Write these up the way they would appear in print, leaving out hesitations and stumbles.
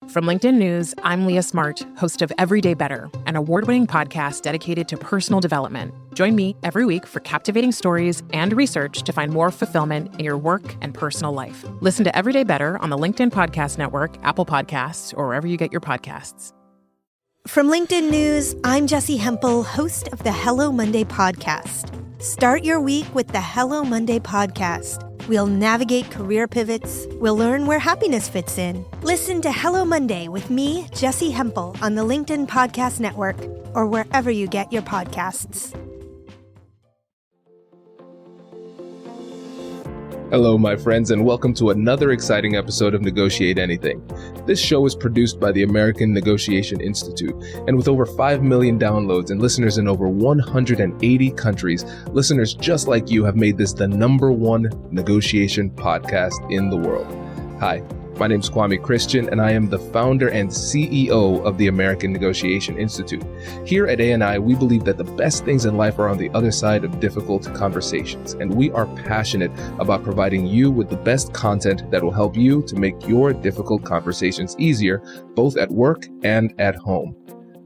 From LinkedIn News, I'm Leah Smart, host of Everyday Better, an award-winning podcast dedicated to personal development. Join me every week for captivating stories and research to find more fulfillment in your work and personal life. Listen to Everyday Better on the LinkedIn Podcast Network, Apple Podcasts, or wherever you get your podcasts. From LinkedIn News, I'm Jessie Hempel, host of the Hello Monday podcast. Start your week with the Hello Monday podcast. We'll navigate career pivots. We'll learn where happiness fits in. Listen to Hello Monday with me, Jessie Hempel, on the LinkedIn Podcast Network or wherever you get your podcasts. Hello, my friends, and welcome to another exciting episode of Negotiate Anything. This show is produced by the American Negotiation Institute, and with over 5 million downloads and listeners in over 180 countries, listeners just like you have made this the #1 negotiation podcast in the world. Hi, my name is Kwame Christian, and I am the founder and CEO of the American Negotiation Institute. Here at ANI, we believe that the best things in life are on the other side of difficult conversations, and we are passionate about providing you with the best content that will help you to make your difficult conversations easier, both at work and at home.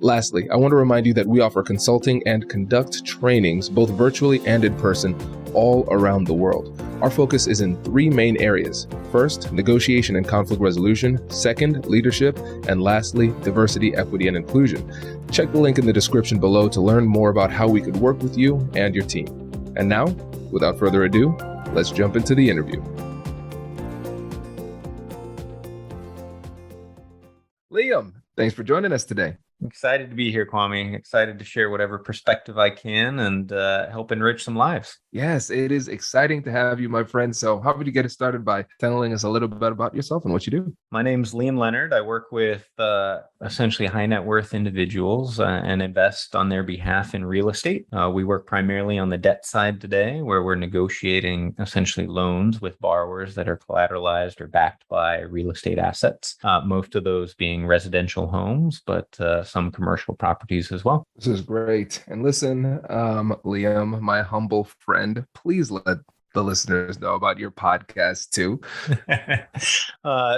Lastly, I want to remind you that we offer consulting and conduct trainings, both virtually and in person, all around the world. Our focus is in 3 main areas. First, negotiation and conflict resolution. Second, leadership. And lastly, diversity, equity, and inclusion. Check the link in the description below to learn more about how we could work with you and your team. And now, without further ado, let's jump into the interview. Liam, thanks for joining us today. Excited to be here, Kwame. Excited to share whatever perspective I can and help enrich some lives. Yes, it is exciting to have you, my friend. So how would you get us started by telling us a little bit about yourself and what you do? My name's Liam.Leonard. I work with essentially high net worth individuals and invest on their behalf in real estate. We work primarily on the debt side today, where we're negotiating essentially loans with borrowers that are collateralized or backed by real estate assets. Most of those being residential homes, but some commercial properties as well. This is great. And listen, Liam, my humble friend, please let the listeners know about your podcast too.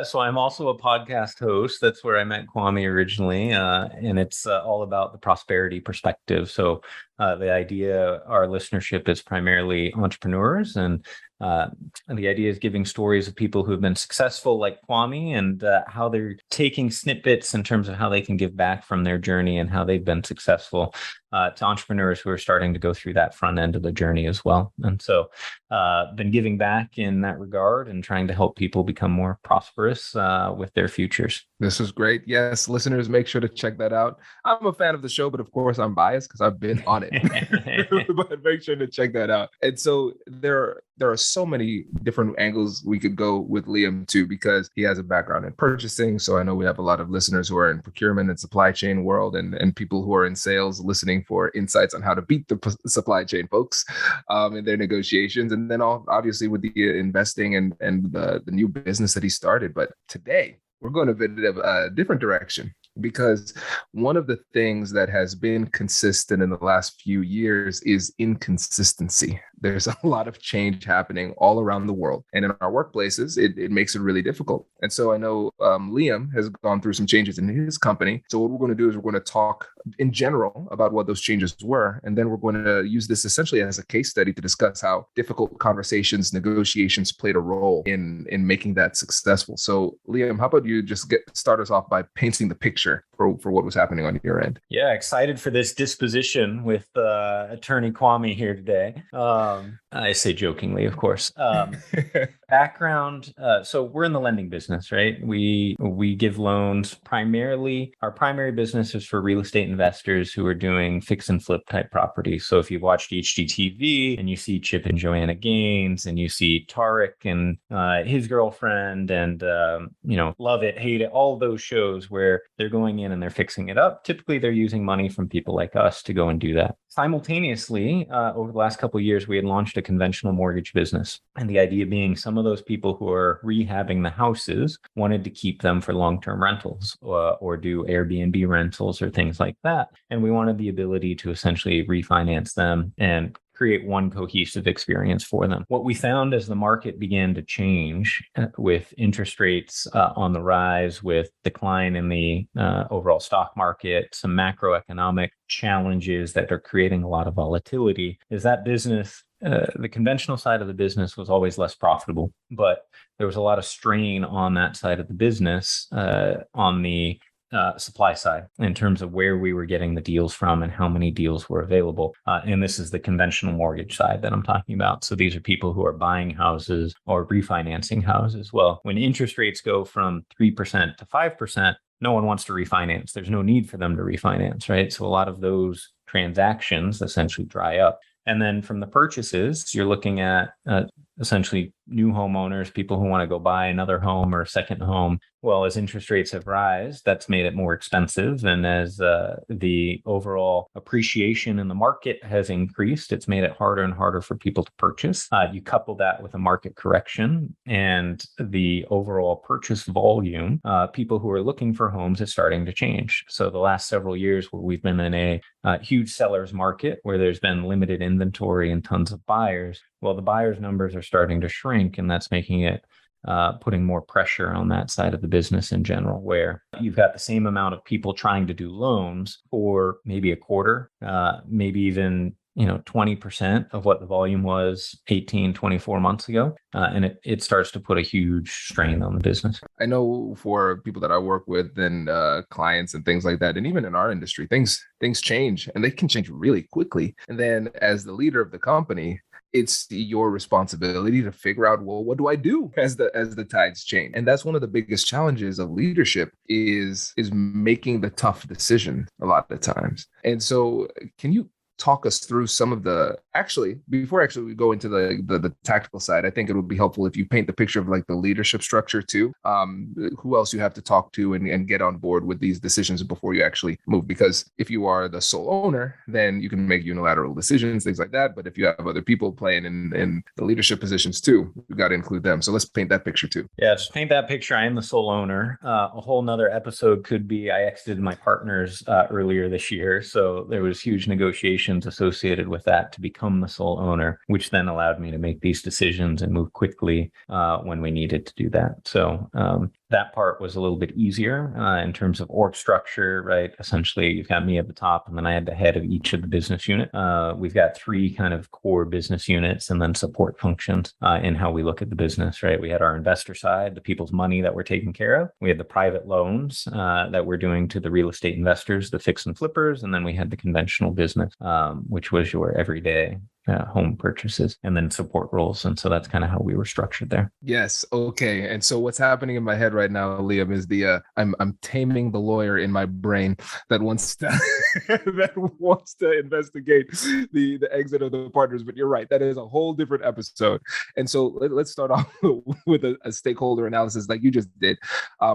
So I'm also a podcast host. That's where I met Kwame originally. And it's all about the prosperity perspective. So the idea, our listenership is primarily entrepreneurs, and the idea is giving stories of people who've been successful like Kwame and how they're taking snippets in terms of how they can give back from their journey and how they've been successful to entrepreneurs who are starting to go through that front end of the journey as well. And so been giving back in that regard and trying to help people become more prosperous with their futures. This is great. Yes, listeners, make sure to check that out. I'm a fan of the show, but of course I'm biased because I've been on it. But make sure to check that out. And so there are so many different angles we could go with Liam too, because he has a background in purchasing. So I know we have a lot of listeners who are in procurement and supply chain world, and people who are in sales listening for insights on how to beat the supply chain folks in their negotiations. And then obviously with the investing and the new business that he started. But today we're going a bit of a different direction, because one of the things that has been consistent in the last few years is inconsistency. There's a lot of change happening all around the world. And in our workplaces, it makes it really difficult. And so I know Liam has gone through some changes in his company. So what we're going to do is we're going to talk in general about what those changes were. And then we're going to use this essentially as a case study to discuss how difficult conversations, negotiations played a role in making that successful. So Liam, how about you just start us off by painting the picture for what was happening on your end? Yeah, excited for this disposition with attorney Kwame here today. I say jokingly, of course. Background. So we're in the lending business, right? We give loans primarily. Our primary business is for real estate investors who are doing fix and flip type properties. So if you've watched HGTV and you see Chip and Joanna Gaines and you see Tarek and his girlfriend and, Love It, Hate It, all those shows where they're going in and they're fixing it up. Typically, they're using money from people like us to go and do that. Simultaneously, over the last couple of years, we had launched a conventional mortgage business. And the idea being some of those people who are rehabbing the houses wanted to keep them for long-term rentals or do Airbnb rentals or things like that. And we wanted the ability to essentially refinance them and create one cohesive experience for them. What we found as the market began to change with interest rates on the rise, with decline in the overall stock market, some macroeconomic challenges that are creating a lot of volatility, is that business, the conventional side of the business was always less profitable, but there was a lot of strain on that side of the business on the supply side in terms of where we were getting the deals from and how many deals were available. And this is the conventional mortgage side that I'm talking about. So these are people who are buying houses or refinancing houses. Well, when interest rates go from 3% to 5%, no one wants to refinance. There's no need for them to refinance, right? So a lot of those transactions essentially dry up. And then from the purchases, you're looking at essentially new homeowners, people who want to go buy another home or a second home. Well, as interest rates have risen, that's made it more expensive. And as the overall appreciation in the market has increased, it's made it harder and harder for people to purchase. You couple that with a market correction and the overall purchase volume, people who are looking for homes is starting to change. So the last several years where we've been in a huge seller's market where there's been limited inventory and tons of buyers, well, the buyers' numbers are starting to shrink, and that's making it putting more pressure on that side of the business in general, where you've got the same amount of people trying to do loans for maybe a quarter, maybe even 20% of what the volume was 18, 24 months ago. And it starts to put a huge strain on the business. I know for people that I work with and clients and things like that, and even in our industry, things change and they can change really quickly. And then as the leader of the company, it's your responsibility to figure out, well, what do I do as the tides change? And that's one of the biggest challenges of leadership is making the tough decision a lot of the times. And so can you talk us through some of before we go into the tactical side, I think it would be helpful if you paint the picture of like the leadership structure too, who else you have to talk to and get on board with these decisions before you actually move. Because if you are the sole owner, then you can make unilateral decisions, things like that. But if you have other people playing in the leadership positions too, you've got to include them. So let's paint that picture too. Yeah, just paint that picture. I am the sole owner. A whole nother episode could be I exited my partners earlier this year. So there was huge negotiations associated with that to become the sole owner, which then allowed me to make these decisions and move quickly when we needed to do that. So that part was a little bit easier in terms of org structure, right? Essentially, you've got me at the top, and then I had the head of each of the business unit. We've got 3 kind of core business units and then support functions in how we look at the business, right? We had our investor side, the people's money that we're taking care of. We had the private loans that we're doing to the real estate investors, the fix and flippers. And then we had the conventional business, which was your everyday home purchases and then support roles. And so that's kind of how we were structured there. Yes. Okay. And so what's happening in my head right now, Liam, is I'm taming the lawyer in my brain that wants to investigate the exit of the partners. But you're right. That is a whole different episode. And so let's start off with a stakeholder analysis like you just did.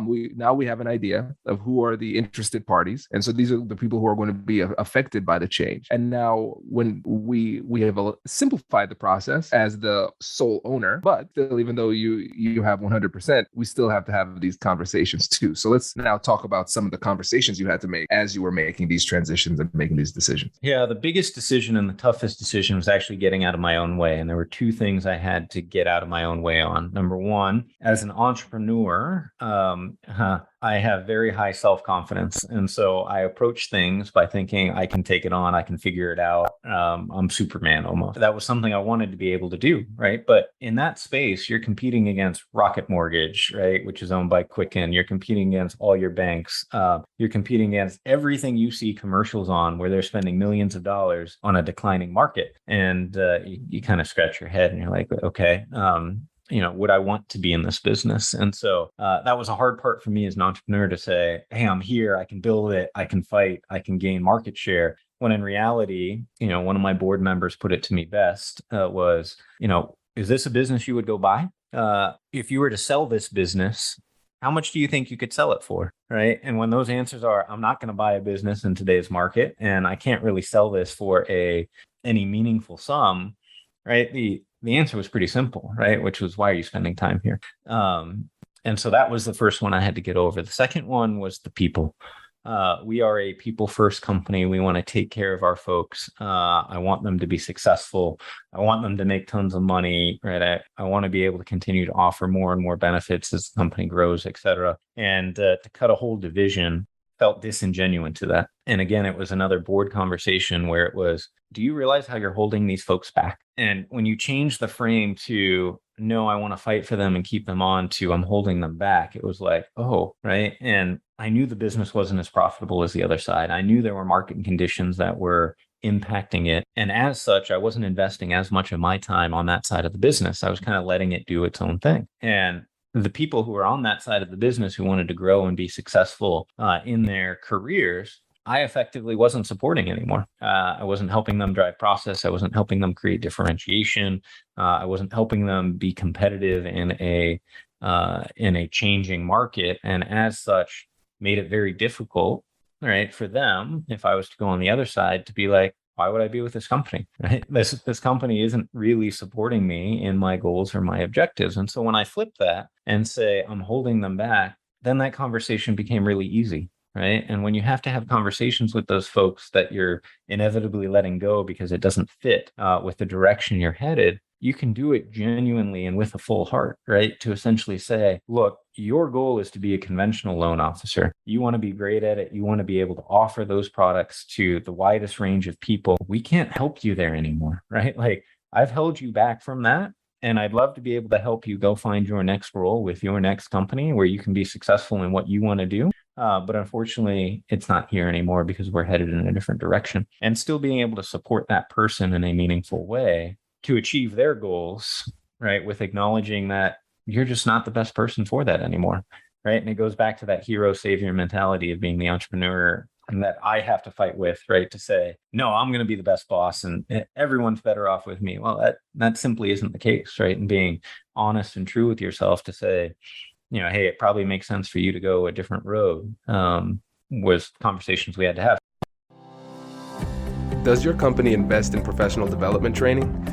We have an idea of who are the interested parties. And so these are the people who are going to be affected by the change. And now when we have simplified the process as the sole owner, but still, even though you have 100%, we still have to have these conversations too. So let's now talk about some of the conversations you had to make as you were making these transitions and making these decisions. Yeah, the biggest decision and the toughest decision was actually getting out of my own way. And there were 2 things I had to get out of my own way on. Number one, as an entrepreneur, I have very high self-confidence. And so I approach things by thinking I can take it on, I can figure it out. I'm Superman almost. That was something I wanted to be able to do, right? But in that space, you're competing against Rocket Mortgage, right? Which is owned by Quicken. You're competing against all your banks. You're competing against everything you see commercials on where they're spending millions of dollars on a declining market. And you kind of scratch your head and you're like, okay, would I want to be in this business? And so that was a hard part for me as an entrepreneur to say, hey, I'm here, I can build it, I can fight, I can gain market share. When in reality, one of my board members put it to me best was, is this a business you would go buy? If you were to sell this business, how much do you think you could sell it for? Right. And when those answers are, I'm not going to buy a business in today's market, and I can't really sell this for any meaningful sum, right? The answer was pretty simple, right? Which was, why are you spending time here? And so that was the first one I had to get over. The second one was the people. we are a people first company. We want to take care of our folks. I want them to be successful. I want them to make tons of money, right? I want to be able to continue to offer more and more benefits as the company grows, et cetera. And to cut a whole division felt disingenuous to that. And again, it was another board conversation where it was, do you realize how you're holding these folks back? And when you change the frame to, no, I want to fight for them and keep them on, to I'm holding them back, it was like, oh, right. And I knew the business wasn't as profitable as the other side. I knew there were market conditions that were impacting it. And as such, I wasn't investing as much of my time on that side of the business. I was kind of letting it do its own thing. And the people who were on that side of the business who wanted to grow and be successful in their careers, I effectively wasn't supporting anymore. I wasn't helping them drive process. I wasn't helping them create differentiation. I wasn't helping them be competitive in a changing market. And as such, made it very difficult, right, for them, if I was to go on the other side, to be like, why would I be with this company? Right? This company isn't really supporting me in my goals or my objectives. And so when I flip that and say I'm holding them back, then that conversation became really easy. Right. And when you have to have conversations with those folks that you're inevitably letting go because it doesn't fit with the direction you're headed, you can do it genuinely and with a full heart, right? To essentially say, look, your goal is to be a conventional loan officer. You want to be great at it. You want to be able to offer those products to the widest range of people. We can't help you there anymore, right? Like, I've held you back from that. And I'd love to be able to help you go find your next role with your next company where you can be successful in what you want to do. But unfortunately, it's not here anymore because we're headed in a different direction. And still being able to support that person in a meaningful way to achieve their goals, right? With acknowledging that you're just not the best person for that anymore, right? And it goes back to that hero savior mentality of being the entrepreneur, and that I have to fight with, right? To say, no, I'm going to be the best boss and everyone's better off with me. Well, that simply isn't the case, right? And being honest and true with yourself to say, you know, hey, it probably makes sense for you to go a different road, was conversations we had to have. Does your company invest in professional development training?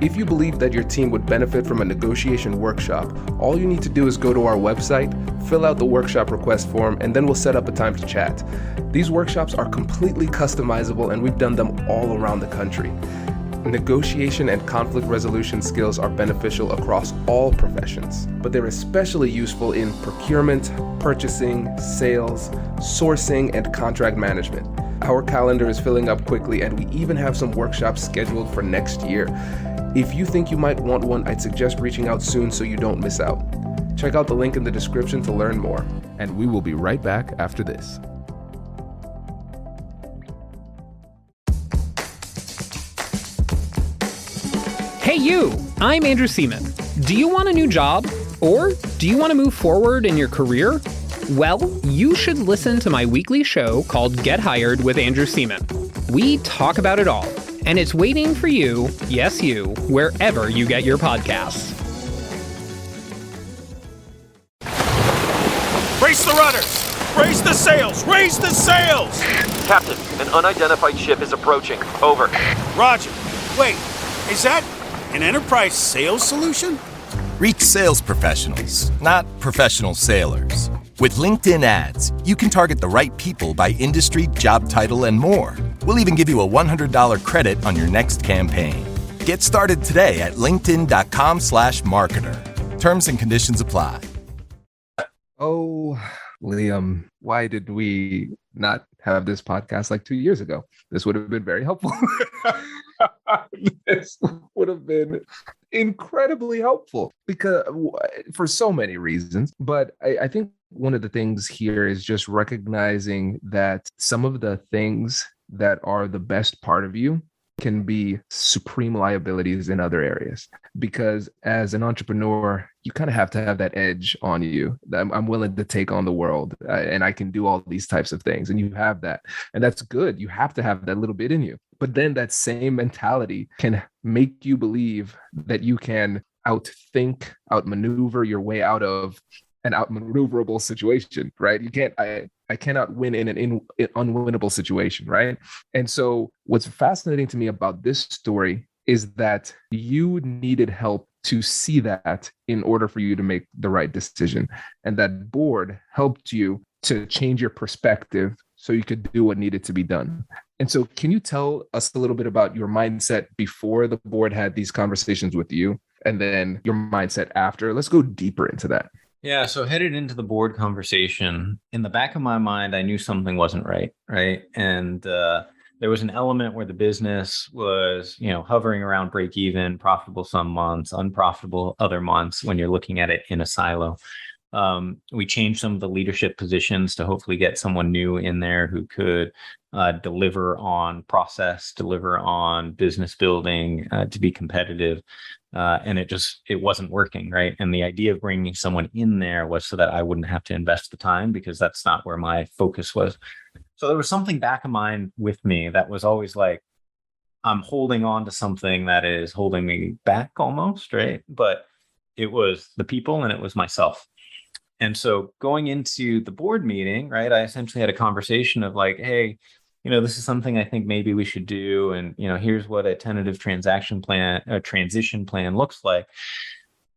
If you believe that your team would benefit from a negotiation workshop, all you need to do is go to our website, fill out the workshop request form, and then we'll set up a time to chat. These workshops are completely customizable, and we've done them all around the country. Negotiation and conflict resolution skills are beneficial across all professions, but they're especially useful in procurement, purchasing, sales, sourcing, and contract management. Our calendar is filling up quickly, and we even have some workshops scheduled for next year. If you think you might want one, I'd suggest reaching out soon so you don't miss out. Check out the link in the description to learn more, and we will be right back after this. Hey you, I'm Andrew Seaman. Do you want a new job? Or do you want to move forward in your career? Well, you should listen to my weekly show called Get Hired with Andrew Seaman. We talk about it all, and it's waiting for you, yes you, wherever you get your podcasts. Brace the rudders! Raise the sails! Raise the sails! Captain, an unidentified ship is approaching. Over. Roger. Wait, is that an enterprise sales solution? Reach sales professionals, not professional sailors. With LinkedIn ads, you can target the right people by industry, job title, and more. We'll even give you a $100 credit on your next campaign. Get started today at linkedin.com/marketer. Terms and conditions apply. Oh, Liam, why did we not have this podcast like 2 years ago? This would have been very helpful. This would have been incredibly helpful because for so many reasons. But I think one of the things here is just recognizing that some of the things that are the best part of you can be supreme liabilities in other areas. Because as an entrepreneur, you kind of have to have that edge on you. I'm willing to take on the world and I can do all these types of things. And you have that. And that's good. You have to have that little bit in you. But then that same mentality can make you believe that you can outthink, outmaneuver your way out of an outmaneuverable situation, right? You can't, I cannot win in an unwinnable situation, right? And so what's fascinating to me about this story is that you needed help to see that in order for you to make the right decision. And that board helped you to change your perspective so you could do what needed to be done. And so can you tell us a little bit about your mindset before the board had these conversations with you, and then your mindset after? Let's go deeper into that. Yeah, so headed into the board conversation, in the back of my mind, I knew something wasn't right, right? And there was an element where the business was, hovering around break even, profitable some months, unprofitable other months when you're looking at it in a silo. We changed some of the leadership positions to hopefully get someone new in there who could deliver on process, deliver on business building, to be competitive. And it wasn't working, right? And the idea of bringing someone in there was so that I wouldn't have to invest the time, because that's not where my focus was. So there was something back of mind with me that was always like, I'm holding on to something that is holding me back almost, right? But it was the people and it was myself. And so going into the board meeting, right, I essentially had a conversation of like, hey, this is something I think maybe we should do. And, here's what a tentative transition plan looks like.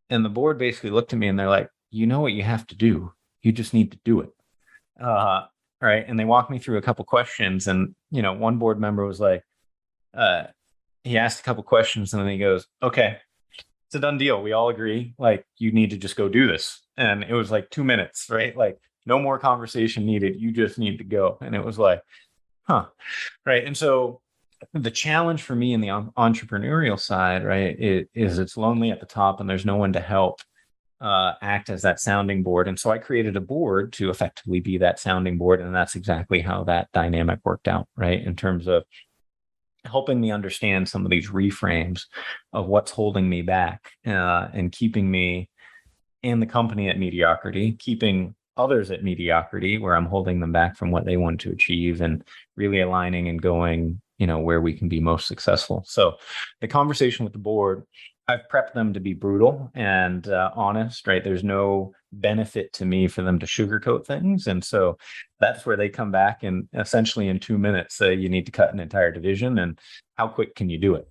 And the board basically looked at me and they're like, you know what you have to do. You just need to do it. Right. And they walked me through a couple questions. And, one board member was like, he asked a couple questions and then he goes, okay, it's a done deal. We all agree. Like, you need to just go do this. And it was like 2 minutes, right? Like, no more conversation needed. You just need to go. And it was like, huh. Right. And so the challenge for me in the entrepreneurial side, right, it's lonely at the top and there's no one to help act as that sounding board. And so I created a board to effectively be that sounding board. And that's exactly how that dynamic worked out, right? In terms of helping me understand some of these reframes of what's holding me back and keeping me and the company at mediocrity, keeping others at mediocrity where I'm holding them back from what they want to achieve, and really aligning and going, where we can be most successful. So the conversation with the board, I've prepped them to be brutal and honest, right? There's no benefit to me for them to sugarcoat things. And so that's where they come back and essentially in 2 minutes say, you need to cut an entire division, and how quick can you do it?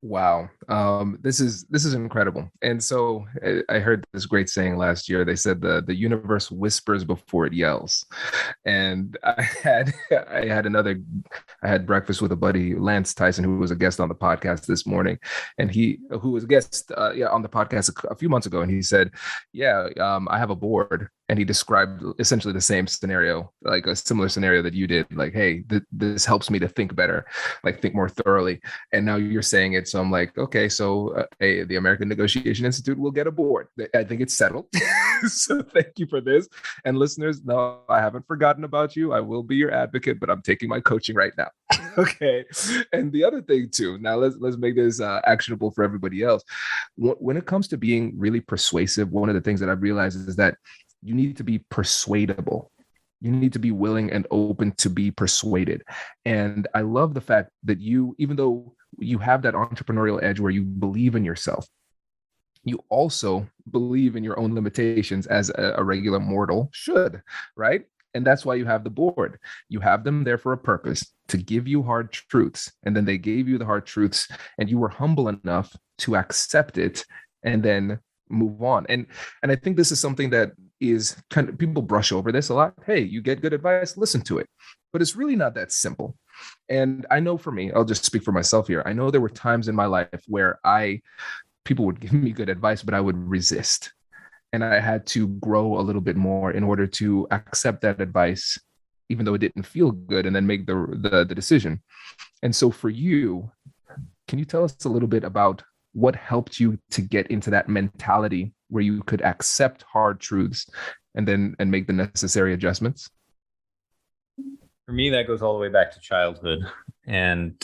Wow. This is incredible. And so I heard this great saying last year. They said the universe whispers before it yells. And I had breakfast with a buddy, Lance Tyson, who was a guest on the podcast this morning, and who was a guest on the podcast a few months ago. And he said, I have a board. And he described essentially the same scenario, like a similar scenario that you did. Like, hey, this helps me to think better, like think more thoroughly. And now you're saying it. So I'm like, okay, so the American Negotiation Institute will get a board. I think it's settled. So thank you for this. And listeners, no, I haven't forgotten about you. I will be your advocate, but I'm taking my coaching right now. Okay. And the other thing too, now let's make this actionable for everybody else. When it comes to being really persuasive, one of the things that I've realized is that you need to be persuadable. You need to be willing and open to be persuaded. And I love the fact that you, even though you have that entrepreneurial edge where you believe in yourself, you also believe in your own limitations as a regular mortal should, right? And that's why you have the board. You have them there for a purpose, to give you hard truths. And then they gave you the hard truths, and you were humble enough to accept it and then move on. And I think this is something that is kind of, people brush over this a lot. Hey, you get good advice, listen to it. But it's really not that simple. And I know for me, I'll just speak for myself here. I know there were times in my life where people would give me good advice, but I would resist. And I had to grow a little bit more in order to accept that advice, even though it didn't feel good, and then make the decision. And so for you, can you tell us a little bit about what helped you to get into that mentality where you could accept hard truths and make the necessary adjustments? For me, that goes all the way back to childhood. And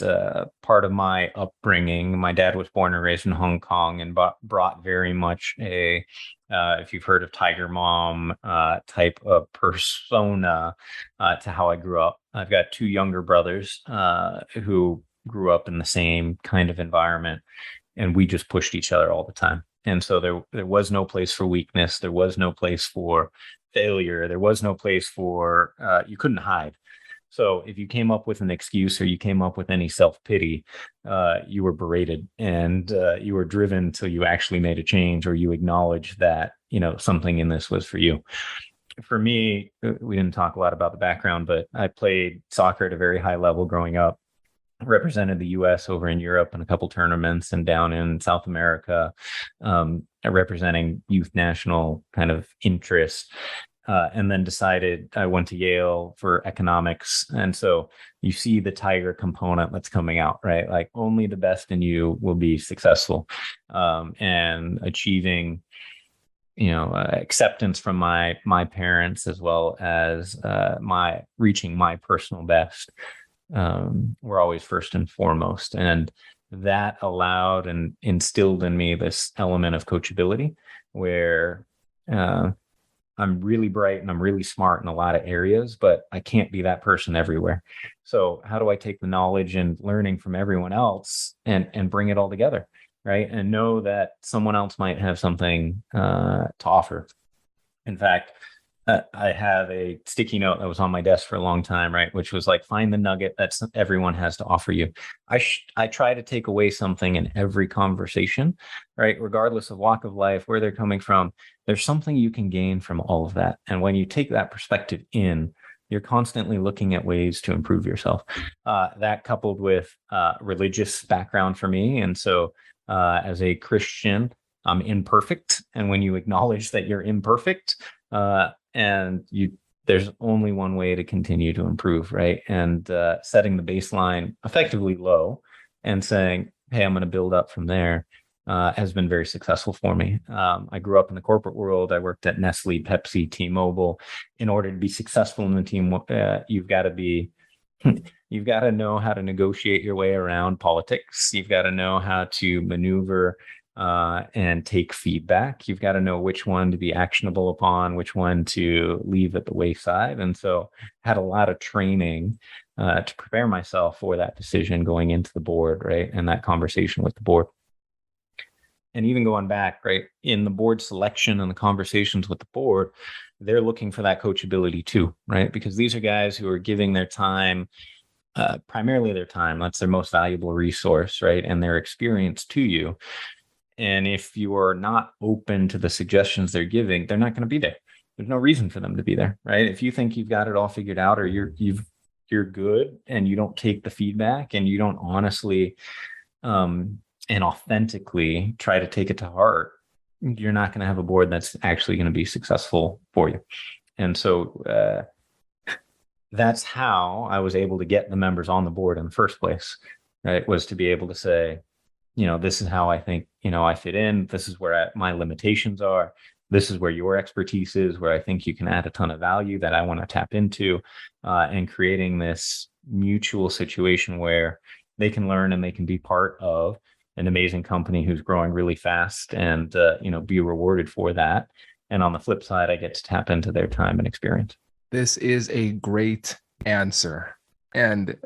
part of my upbringing, my dad was born and raised in Hong Kong and brought very much if you've heard of Tiger Mom type of persona to how I grew up. I've got two younger brothers who grew up in the same kind of environment, and we just pushed each other all the time. And so there was no place for weakness. There was no place for failure. There was no place for, you couldn't hide. So if you came up with an excuse or you came up with any self-pity, you were berated, and you were driven till you actually made a change, or you acknowledged that, something in this was for you. For me, we didn't talk a lot about the background, but I played soccer at a very high level growing up, represented the US over in Europe in a couple tournaments, and down in South America, representing youth national kind of interest. And then decided I went to Yale for economics. And so you see the tiger component that's coming out, right? Like only the best in you will be successful, and achieving, acceptance from my parents, as well as my reaching my personal best, were always first and foremost. And that allowed and instilled in me this element of coachability, where I'm really bright and I'm really smart in a lot of areas, but I can't be that person everywhere. So how do I take the knowledge and learning from everyone else and bring it all together, right? And know that someone else might have something to offer. In fact, I have a sticky note that was on my desk for a long time, right? Which was like, find the nugget that everyone has to offer you. I try to take away something in every conversation, right? Regardless of walk of life, where they're coming from, there's something you can gain from all of that. And when you take that perspective in, you're constantly looking at ways to improve yourself. That coupled with religious background for me. And so as a Christian, I'm imperfect. And when you acknowledge that you're imperfect, there's only one way to continue to improve, right? And setting the baseline effectively low and saying, hey, I'm going to build up from there, has been very successful for me. I grew up in the corporate world. I worked at Nestle, Pepsi, T-Mobile. In order to be successful in the team, you've got to know how to negotiate your way around politics. You've got to know how to maneuver and take feedback. You've got to know which one to be actionable upon, which one to leave at the wayside. And so had a lot of training to prepare myself for that decision going into the board, right? And that conversation with the board. And even going back, right, in the board selection and the conversations with the board, they're looking for that coachability too, right? Because these are guys who are giving their time, primarily their time. That's their most valuable resource, right? And their experience to you. And if you are not open to the suggestions they're giving, they're not going to be there. There's no reason for them to be there, right? If you think you've got it all figured out, or you're good, and you don't take the feedback, and you don't honestly and authentically try to take it to heart, you're not going to have a board that's actually going to be successful for you. And so that's how I was able to get the members on the board in the first place, right? Was to be able to say, this is how I think, I fit in. This is where my limitations are. This is where your expertise is, where I think you can add a ton of value that I want to tap into, and creating this mutual situation where they can learn and they can be part of an amazing company who's growing really fast, and, be rewarded for that. And on the flip side, I get to tap into their time and experience. This is a great answer. And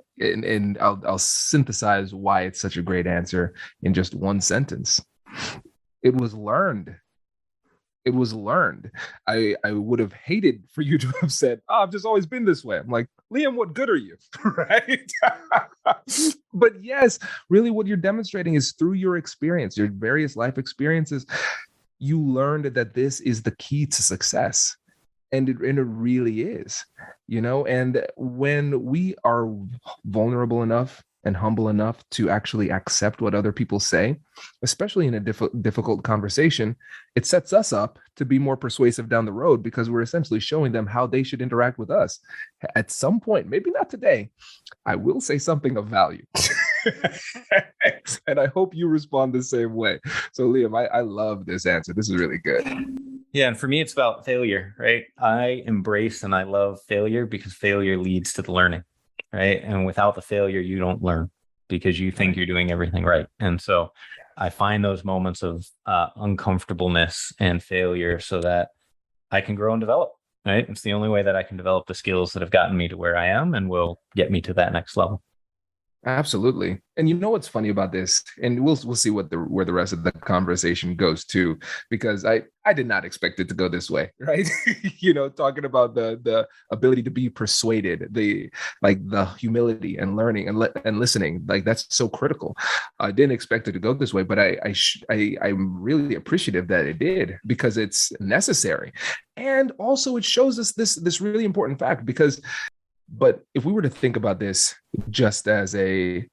I'll synthesize why it's such a great answer in just one sentence. It was learned. It was learned. I would have hated for you to have said, I've just always been this way. I'm like, Liam, what good are you? Right? But yes, really what you're demonstrating is through your experience, your various life experiences, you learned that this is the key to success. And it really is, and when we are vulnerable enough and humble enough to actually accept what other people say, especially in a difficult conversation, it sets us up to be more persuasive down the road, because we're essentially showing them how they should interact with us. At some point, maybe not today, I will say something of value. And I hope you respond the same way. So Liam, I love this answer. This is really good. Yeah. And for me, it's about failure, right? I embrace and I love failure, because failure leads to the learning, right? And without the failure, you don't learn, because you think you're doing everything right. And so I find those moments of uncomfortableness and failure so that I can grow and develop, right? It's the only way that I can develop the skills that have gotten me to where I am and will get me to that next level. Absolutely. And you know what's funny about this, and we'll see where the rest of the conversation goes to, because I did not expect it to go this way, right? Talking about the ability to be persuaded, the humility and learning and listening, like that's so critical. I didn't expect it to go this way, but I'm really appreciative that it did, because it's necessary, and also it shows us this really important fact. But if we were to think about this just as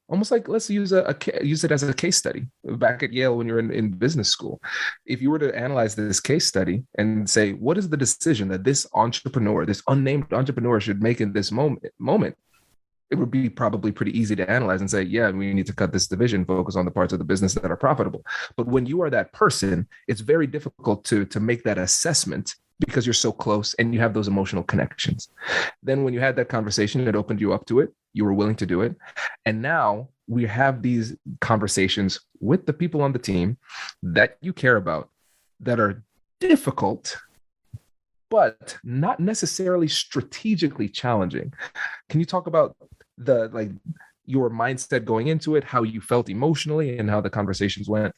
almost like, let's use it as a case study back at Yale when you're in business school. If you were to analyze this case study and say, what is the decision that this unnamed entrepreneur should make in this moment, it would be probably pretty easy to analyze and say, yeah, we need to cut this division, focus on the parts of the business that are profitable. But when you are that person, it's very difficult to make that assessment, because you're so close and you have those emotional connections. Then when you had that conversation, it opened you up to it. You were willing to do it. And now we have these conversations with the people on the team that you care about, that are difficult, but not necessarily strategically challenging. Can you talk about your mindset going into it, how you felt emotionally, and how the conversations went?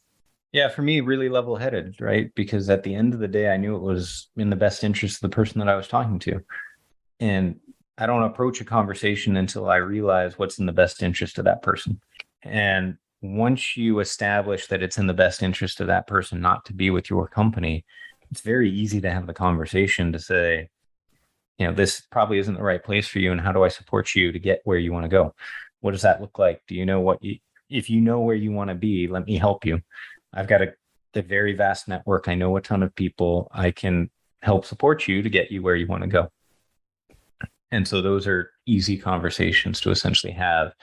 Yeah, for me, really level-headed, right? Because at the end of the day, I knew it was in the best interest of the person that I was talking to. And I don't approach a conversation until I realize what's in the best interest of that person. And once you establish that it's in the best interest of that person not to be with your company, it's very easy to have the conversation to say, this probably isn't the right place for you. And how do I support you to get where you want to go? What does that look like? Do you know if you know where you want to be, let me help you. I've got a very vast network. I know a ton of people. I can help support you to get you where you want to go. And so those are easy conversations to essentially have,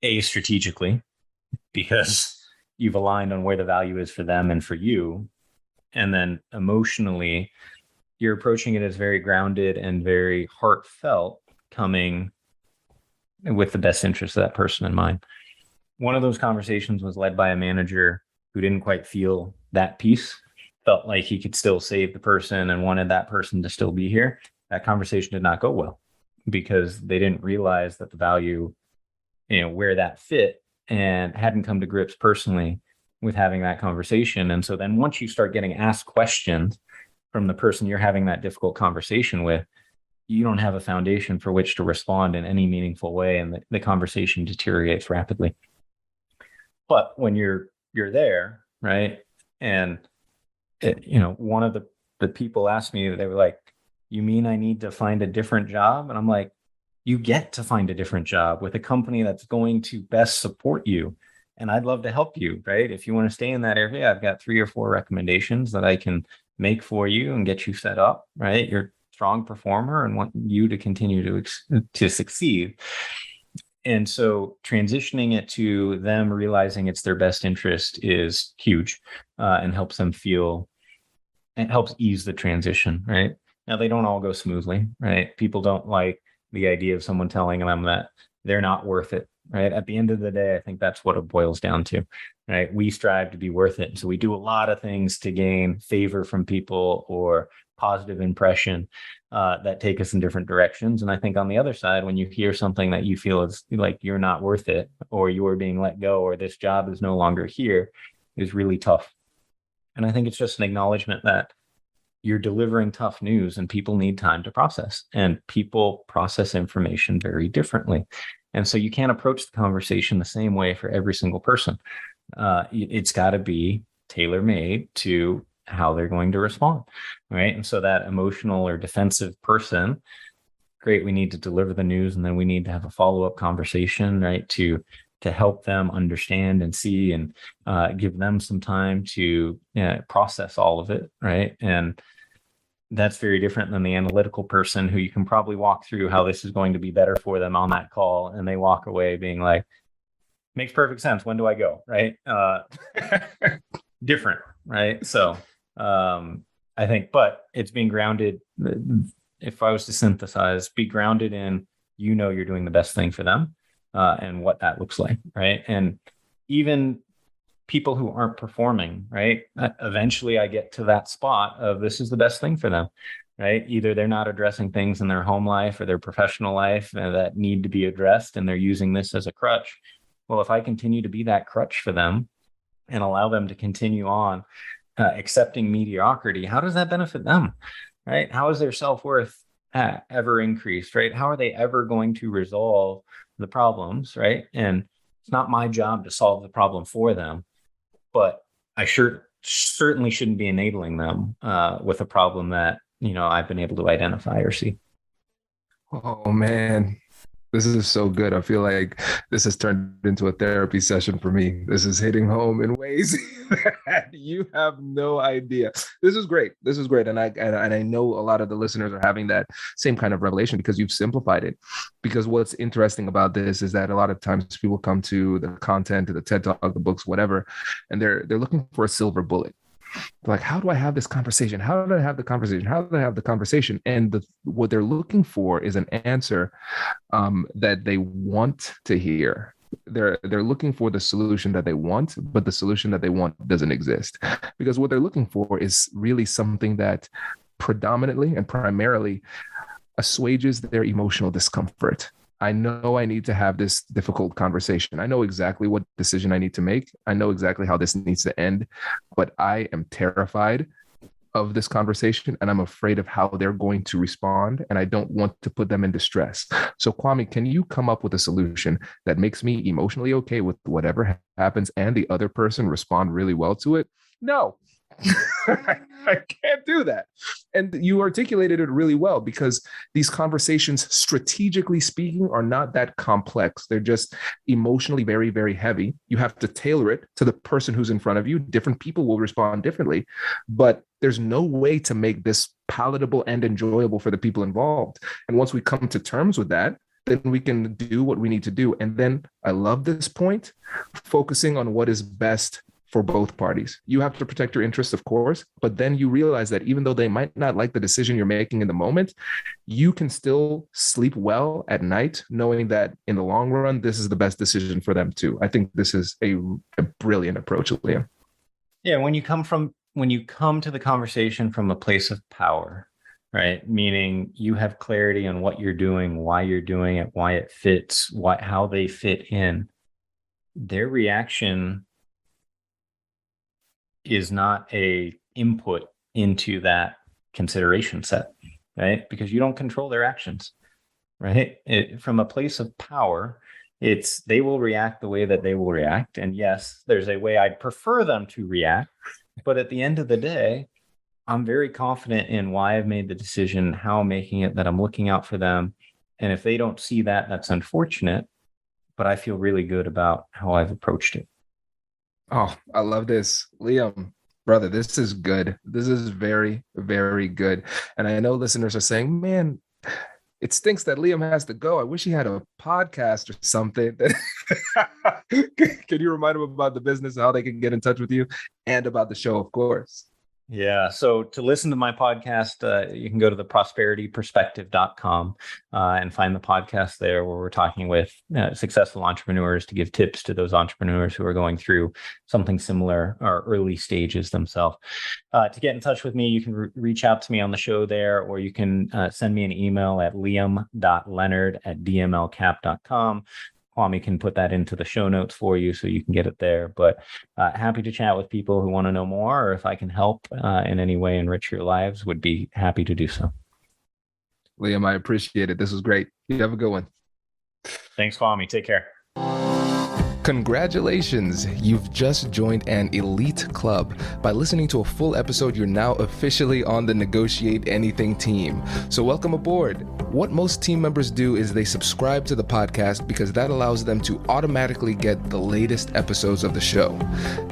strategically, because you've aligned on where the value is for them and for you. And then emotionally, you're approaching it as very grounded and very heartfelt, coming with the best interest of that person in mind. One of those conversations was led by a manager who didn't quite feel that piece, felt like he could still save the person and wanted that person to still be here. That conversation did not go well, because they didn't realize that the value, where that fit, and hadn't come to grips personally with having that conversation. And so then once you start getting asked questions from the person you're having that difficult conversation with, you don't have a foundation for which to respond in any meaningful way, and the conversation deteriorates rapidly. But when you're there, right? And one of the people asked me, they were like, you mean I need to find a different job? And I'm like, you get to find a different job with a company that's going to best support you. And I'd love to help you, right? If you want to stay in that area, I've got 3 or 4 recommendations that I can make for you and get you set up, right? You're a strong performer and want you to continue to succeed. And so transitioning it to them realizing it's their best interest is huge, and helps them feel, it helps ease the transition, right? Now, they don't all go smoothly, right? People don't like the idea of someone telling them that they're not worth it, right? At the end of the day, I think that's what it boils down to, right? We strive to be worth it. So we do a lot of things to gain favor from people or positive impression that take us in different directions. And I think on the other side, when you hear something that you feel is like you're not worth it, or you are being let go, or this job is no longer here, is really tough. And I think it's just an acknowledgement that you're delivering tough news and people need time to process, and people process information very differently. And so you can't approach the conversation the same way for every single person. It's got to be tailor-made to how they're going to respond, right? And so that emotional or defensive person, great, we need to deliver the news, and then we need to have a follow-up conversation, right, to help them understand and see, and give them some time to process all of it, right? And that's very different than the analytical person who you can probably walk through how this is going to be better for them on that call, and they walk away being like, makes perfect sense, when do I go, right? Different, right? So I think, but it's being grounded. If I was to synthesize, be grounded in, you're doing the best thing for them, and what that looks like, right? And even people who aren't performing, right? Eventually I get to that spot of this is the best thing for them. right? Either they're not addressing things in their home life or their professional life that need to be addressed, and they're using this as a crutch. Well, if I continue to be that crutch for them and allow them to continue on accepting mediocrity, how does that benefit them, right? How is their self-worth ever increased, right? How are they ever going to resolve the problems, right? And it's not my job to solve the problem for them, but I certainly shouldn't be enabling them with a problem that, I've been able to identify or see. Oh man, this is so good. I feel like this has turned into a therapy session for me. This is hitting home in ways that you have no idea. This is great. This is great. And I know a lot of the listeners are having that same kind of revelation because you've simplified it. Because what's interesting about this is that a lot of times people come to the content, to the TED Talk, the books, whatever, and they're looking for a silver bullet. They're like, how do I have this conversation? How do I have the conversation? How do I have the conversation? And what they're looking for is an answer that they want to hear. They're looking for the solution that they want, but the solution that they want doesn't exist. Because what they're looking for is really something that predominantly and primarily assuages their emotional discomfort. I know I need to have this difficult conversation. I know exactly what decision I need to make. I know exactly how this needs to end, but I am terrified of this conversation and I'm afraid of how they're going to respond. And I don't want to put them in distress. So Kwame, can you come up with a solution that makes me emotionally okay with whatever happens and the other person respond really well to it? No. I can't do that. And you articulated it really well because these conversations, strategically speaking, are not that complex. They're just emotionally very, very heavy. You have to tailor it to the person who's in front of you. Different people will respond differently, but there's no way to make this palatable and enjoyable for the people involved. And once we come to terms with that, then we can do what we need to do. And then I love this point, focusing on what is best for both parties. You have to protect your interests, of course, but then you realize that even though they might not like the decision you're making in the moment, you can still sleep well at night, knowing that in the long run, this is the best decision for them too. I think this is a brilliant approach, Liam. Yeah, when you come to the conversation from a place of power, right? Meaning you have clarity on what you're doing, why you're doing it, why it fits, how they fit in. Their reaction is not a input into that consideration set, right? Because you don't control their actions, right? From a place of power, they will react the way that they will react. And yes, there's a way I'd prefer them to react. But at the end of the day, I'm very confident in why I've made the decision, how I'm making it, that I'm looking out for them. And if they don't see that, that's unfortunate. But I feel really good about how I've approached it. Oh, I love this. Liam, brother, this is good. This is very, very good. And I know listeners are saying, man, it stinks that Liam has to go. I wish he had a podcast or something. Can you remind them about the business, how they can get in touch with you, and about the show, of course? Yeah. So to listen to my podcast, you can go to theprosperityperspective.com and find the podcast there where we're talking with successful entrepreneurs to give tips to those entrepreneurs who are going through something similar or early stages themselves. To get in touch with me, you can reach out to me on the show there, or you can send me an email at liam.leonard@dmlcap.com. Kwame can put that into the show notes for you so you can get it there. But happy to chat with people who want to know more, or if I can help in any way enrich your lives, would be happy to do so. Liam, I appreciate it. This was great. You have a good one. Thanks, Kwame. Take care. Congratulations, you've just joined an elite club. By listening to a full episode, you're now officially on the Negotiate Anything team. So welcome aboard. What most team members do is they subscribe to the podcast because that allows them to automatically get the latest episodes of the show.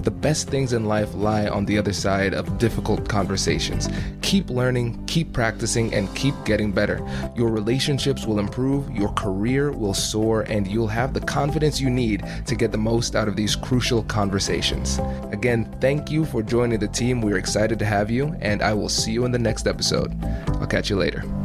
The best things in life lie on the other side of difficult conversations. Keep learning, keep practicing, and keep getting better. Your relationships will improve, your career will soar, and you'll have the confidence you need to get the most out of these crucial conversations. Again, thank you for joining the team. We're excited to have you, and I will see you in the next episode. I'll catch you later.